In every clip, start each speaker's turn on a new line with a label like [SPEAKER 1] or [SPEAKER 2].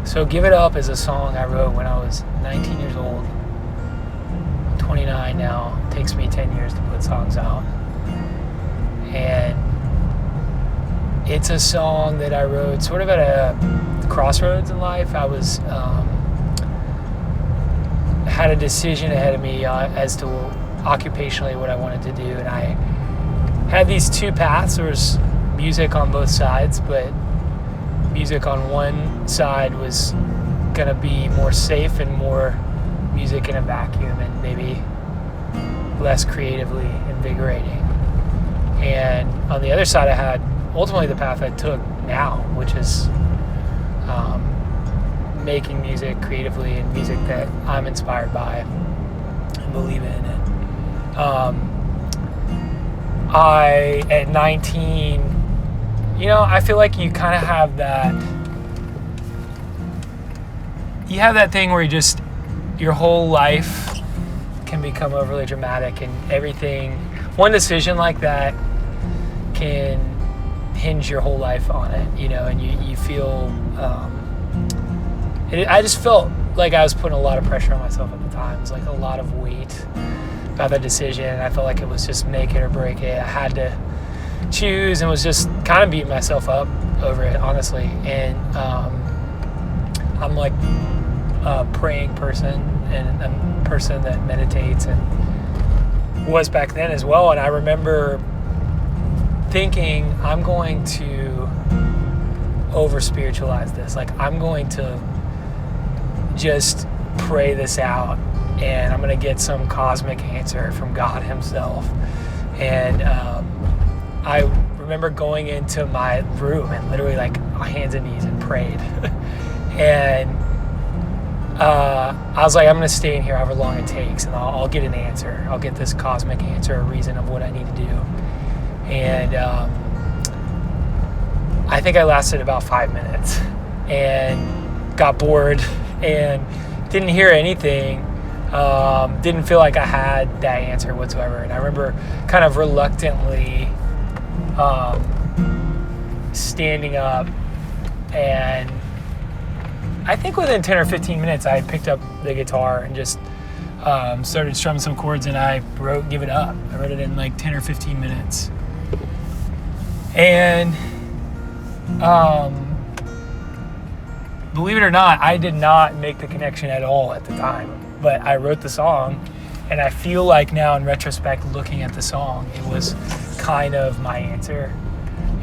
[SPEAKER 1] So Give It Up is a song I wrote when I was 19 years old. I'm 29 now. It takes me 10 years to put songs out. And it's a song that I wrote sort of at a crossroads in life. I was had a decision ahead of me as to occupationally what I wanted to do, and I had these two paths. There was music on both sides, but music on one side was going to be more safe and more music in a vacuum and maybe less creatively invigorating. And on the other side, I had ultimately the path I took now, which is making music creatively and music that I'm inspired by and believe in. And I, at 19, I feel like you kind of have that, thing where your whole life can become overly dramatic, and everything, one decision like that can hinge your whole life on it, and you feel, I just felt like I was putting a lot of pressure on myself at the time. It was like a lot of weight about the decision, and I felt like it was just make it or break it. I had to choose, and was just kind of beating myself up over it, honestly. And I'm like a praying person and a person that meditates and was back then as well. And I remember thinking, I'm going to over spiritualize this. Like, I'm going to just pray this out, and I'm going to get some cosmic answer from God himself. And I remember going into my room and literally like hands and knees and prayed. And I was like, I'm going to stay in here however long it takes, and I'll get an answer. I'll get this cosmic answer, a reason of what I need to do. And I think I lasted about 5 minutes and got bored and didn't hear anything. Didn't feel like I had that answer whatsoever. And I remember kind of reluctantly standing up, and I think within 10 or 15 minutes I picked up the guitar and just started strumming some chords, and I wrote Give It Up. I wrote it in like 10 or 15 minutes. And believe it or not, I did not make the connection at all at the time, but I wrote the song, and I feel like now in retrospect, looking at the song, it was kind of my answer.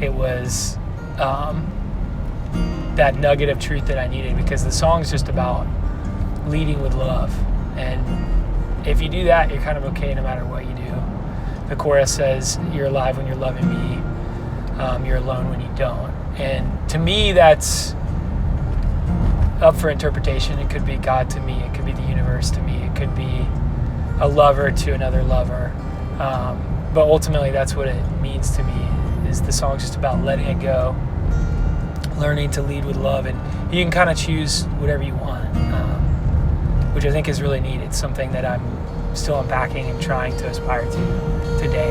[SPEAKER 1] It was that nugget of truth that I needed, because the song's just about leading with love. And if you do that, you're kind of okay no matter what you do. The chorus says, you're alive when you're loving me. You're alone when you don't. And to me, that's up for interpretation. It could be God to me. It could be the universe to me. It could be a lover to another lover. But ultimately, that's what it means to me, is the song's just about letting it go, learning to lead with love. And you can kind of choose whatever you want, which I think is really neat. It's something that I'm still unpacking and trying to aspire to today.